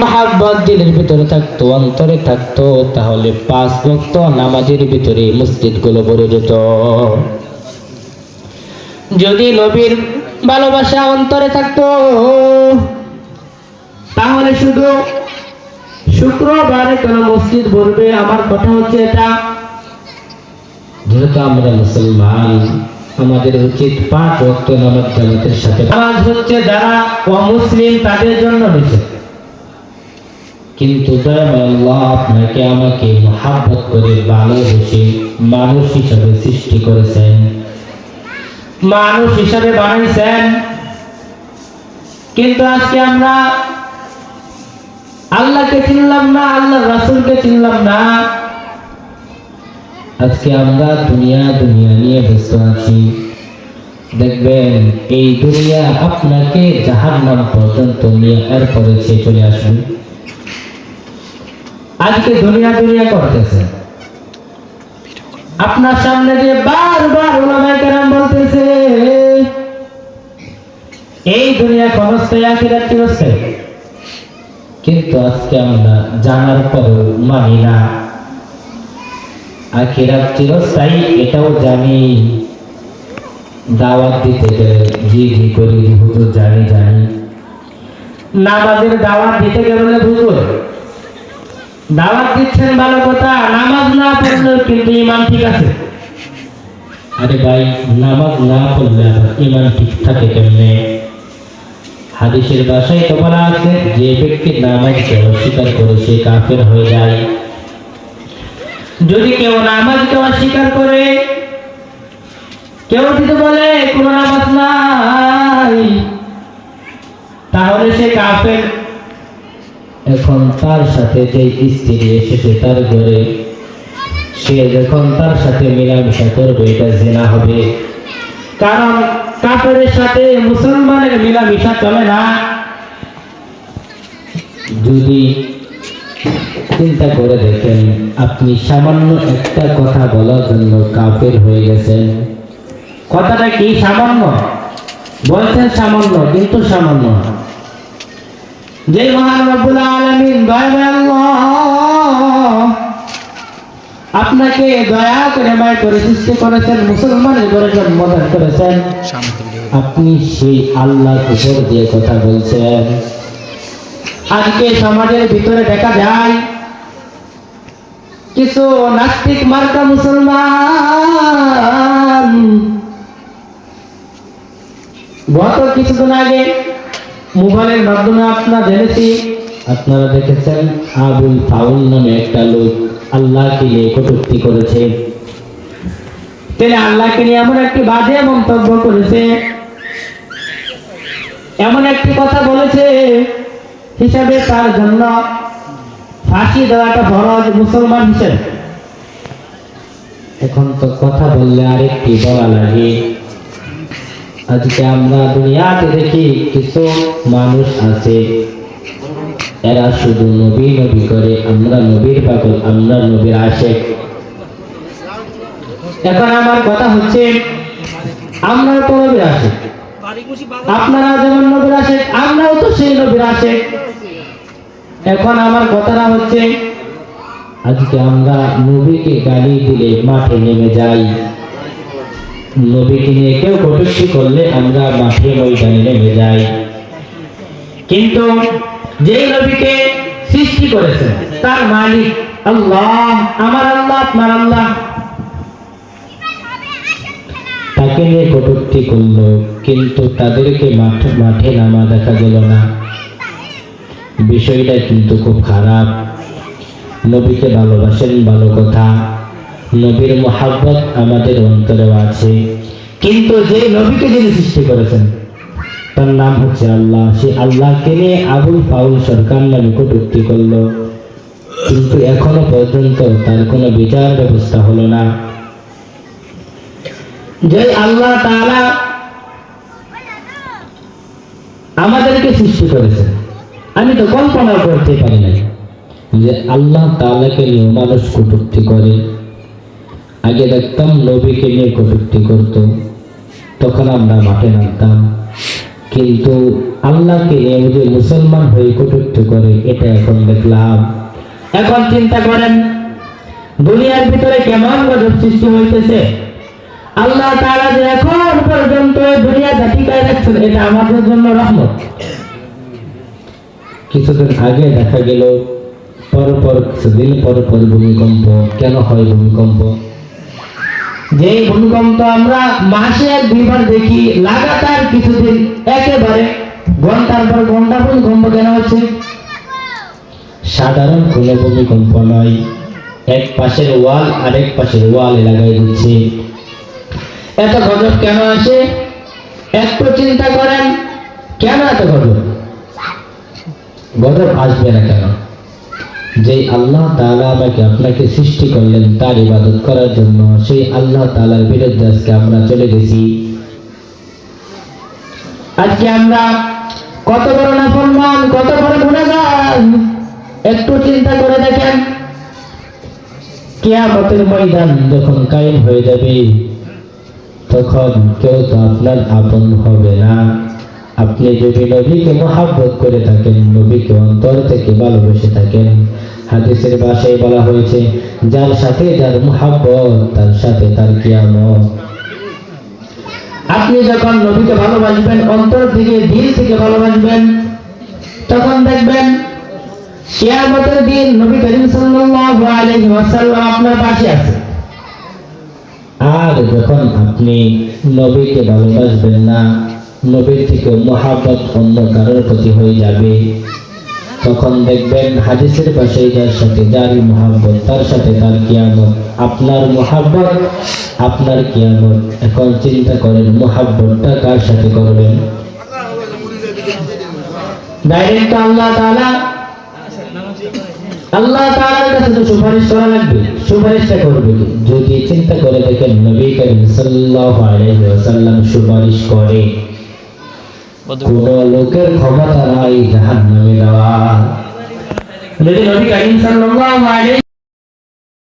মহাব্বত দিলের ভিতরে থাকতো, অন্তরে থাকতো, তাহলে 5 ওয়াক্ত নামাজের ভিতরে মসজিদগুলো ভরে যেত। যদি নবীর ভালোবাসা অন্তরে থাকতো, তাহলে শুধু শুক্রবারে কেন মসজিদ ভরবে? আমার কথা হচ্ছে এটা, যেহেতু আমরা মুসলমান, আমাদের উচিত 5 ওয়াক্ত নামাজ জামাতের সাথে। নামাজ হচ্ছে যারা অমুসলিম তাদের জন্য নিষেধ, কিন্তু আল্লাহ আপনাকে আমাকে মহব্বত করে ভালোবেসে মানুষ হিসাবে সৃষ্টি করেছেন, মানুষ হিসাবে বানাইছেন। কিন্তু আজকে আমরা আল্লাহকে চিনলাম না, আল্লাহর রাসূলকে চিনলাম না। আজকে আমরা দুনিয়া নিয়ে ব্যস্ত আছি। দেখবেন এই দুনিয়া আপনাকে জাহান্নাম পর্যন্ত নিয়ে এরপরে সে চলে আসবে। আজকে দুনিয়া করতেছে, আপনার সামনে দিয়ে বারবার উলামায়ে কেরাম বলতেছে এই দুনিয়া ক্ষণস্থায়ী, আখিরাত চিরস্থায়ী। কিন্তু আজকে আমরা জানার পরেও মানি না। আখিরাত চিরস্থায়ী এটাও জানি, দাওয়াত দিতে গেলে জি করি হুজুর জানি। নামাজের দাওয়াত দিতে গেলে হুজুর দাওয়াত দিচ্ছেন ভালো কথা, নামাজ না পড়লে কিন্তু ঈমান ঠিক আছে। আরে ভাই, নামাজ না পড়লে আবার ঈমান ঠিক থাকে কেমনে? হাদিসের ভাষায় তো বলা আছে, যে ব্যক্তি নামাজকে অস্বীকার করে সে কাফের হয়ে যায়। যদি কেউ নামাজকে অস্বীকার করে, কেউ যদি বলে কোনো নামাজ নাই, তাহলে সে কাফের। এখন তার সাথে যে স্ত্রী এসেছে তার ঘরে, সে যখন তার সাথে মিলামেশা করবে এটা জিনা হবে। কারণ কাফেরের সাথে মুসলমানের মিলামেশা চলে না। যদি চিন্তা করে দেখেন, আপনি সামান্য একটা কথা বলার জন্য কাফের হয়ে গেছেন। কথাটা কি সামান্য? বলছেন সামান্য, কিন্তু সামান্য। যে মহান রব্বুল আলামিন দয়াময় আল্লাহ আপনাকে দয়া করে মায়া করে সৃষ্টি করেছেন, মুসলমানের ঘরে জন্মদান করেছেন, আপনি সেই আল্লাহর উপর দিয়ে কথা বলছেন। আজকে সমাজের ভিতরে দেখা যায় কিছু নাস্তিক মার্কা মুসলমান। গত কিছুদিন আগে মোবাইলের মাধ্যমে আপনারা দেখেছেন, আবুল ফাউল নামে একটা লোক আল্লাহকে নিয়ে কটূক্তি করেছে। তিনি আল্লাহকে নিয়ে এমন একটি বাজে মন্তব্য করেছে, এমন একটি কথা বলেছে হিসাবে তার জন্য ফাঁসি দেওয়াটা ফরজ মুসলমান হিসেবে। এখন তো কথা বললে আরেকটি বলা লাগে। আজকে আমরা দুনিয়াতে দেখি কিছু মানুষ আছে, এরা শুধু নবী করে, আমরা নবীর পাগল, আমরা নবীর আশেক। এখন আমার কথা হচ্ছে, আমরা তো নবীর আশেক, আপনারা যেমন নবীর আশেক, আমরাও তো সেই নবীর আশেক। এখন আমার কথাটা হচ্ছে, আজকে আমরা নবীকে গালি দিলে মাঠে নেমে যাই, নবীকে নিয়ে কেউ কটূক্তি করলে আমরা মাঠে ময়দানে নেমে যাই। কিন্তু যে নবীকে সৃষ্টি করেছেন তার মালিক আল্লাহ, আমার আল্লাহ, আপনার আল্লাহ, তাকে নিয়ে কটূক্তি করলো, কিন্তু তাদেরকে মাঠে নামা দেখা গেল না। বিষয়টা কিন্তু খুব খারাপ। নবীকে ভালোবাসেন, ভালো কথা, নবীর মুহাব্বত আমাদের অন্তরেও আছে, কিন্তু যে নবীকে যিনি সৃষ্টি করেছেন তার নাম হচ্ছে আল্লাহ, সে আল্লাহকে নিয়ে আবুল ফাউল সরকার নামে কটূক্তি করলো, কিন্তু এখনো পর্যন্ত তার কোনো বিচার ব্যবস্থা হলো না। যে আল্লাহ তাআলা আমাদেরকে সৃষ্টি করেছেন, আমি তো কল্পনা করতে পারি না যে আল্লাহ তাআলাকে নিয়ে মানুষ কটূক্তি করে। আগে দেখতাম নবীকে নিয়ে কটূক্তি করত, তখন আমরা মাঠে নামতাম। কিন্তু আল্লাহকে নিয়ে যে মুসলমান হয়ে কটূক্তি করে, এটা এখন দেখলাম। এখন চিন্তা করেন দুনিয়ার ভিতরে কেমন গজব সৃষ্টি হইতেছে। আল্লাহ তাআলা যে এখন পর্যন্ত দুনিয়াটা টিকায় রাখছেন, এটা আমাদের জন্য রহমত। কিছুদিন আগে দেখা গেল কিছুদিন পর ভূমিকম্প। কেন হয় ভূমিকম্প? যে ভূমিকম্প আমরা মাসে 2বার দেখি, লাগাতার কিছুদিন একেবারে ঘন্টার পর ঘন্টা ভূমিকম্প কেন হচ্ছে? সাধারণ কোনো ভূমিকম্প নয়, এক পাশের ওয়াল আরেক পাশের ওয়াল লাগাই দিচ্ছে। এত গজব কেন আসে? একটু চিন্তা করেন, কেন এত গজব? গজব আসবে না কেন? যে আল্লাহ তাআলা আমাকে আপনাকে সৃষ্টি করলেন তার ইবাদত করার জন্য, সেই আল্লাহ তাআলার বিরুদ্ধে আজকে আমরা চলে গেছি। আজকে আমরা কত বড় নাফরমান, কত বড় গুনাহগার। একটু চিন্তা করে দেখেন, কিয়ামতের ময়দান যখন কায়েম হয়ে যাবে, তখন কেউ তো আপনার আপন হবে না। আপনি যদি নবীকে মহব্বত করে থাকেন, নবীকে অন্তর থেকে ভালোবেসে থাকেন, হাদিসের ভাষায় বলা হয়েছে, যার সাথে যার মহব্বত তার সাথে তার কিয়ামত। আপনি যখন নবীকে ভালোবাসবেন, অন্তর থেকে দিল থেকে ভালোবাসবেন, তখন দেখবেন কিয়ামতের দিন নবী করিম সাল্লাল্লাহু আলাইহি ওয়াসাল্লাম আপনার পাশে আছে। আর যখন আপনি নবীকে ভালোবাসবেন না, নবীর থেকে মহব্বত অন্য কারোর প্রতি হয়ে যাবে, তখন দেখবেন হাদিসের ভাষায় যার সাথে যারই মহব্বত তার সাথে তার কিয়ামত। আপনার মহব্বত, আপনার কিয়ামত। এখন চিন্তা করেন মহব্বতটা কার সাথে করবেন? ডাইরেক্ট আল্লাহ তাআলার কাছে তো সুপারিশ করা লাগবে। সুপারিশটা করবে কি? যদি চিন্তা করে দেখেন নবী করিম সাল্লাল্লাহু আলাইহি ওয়াসাল্লাম সুপারিশ করে, কোন লোকের ক্ষমতা নাই জাহান্নামে যাওয়ার। যদি নবী করিম সাল্লাল্লাহু আলাইহি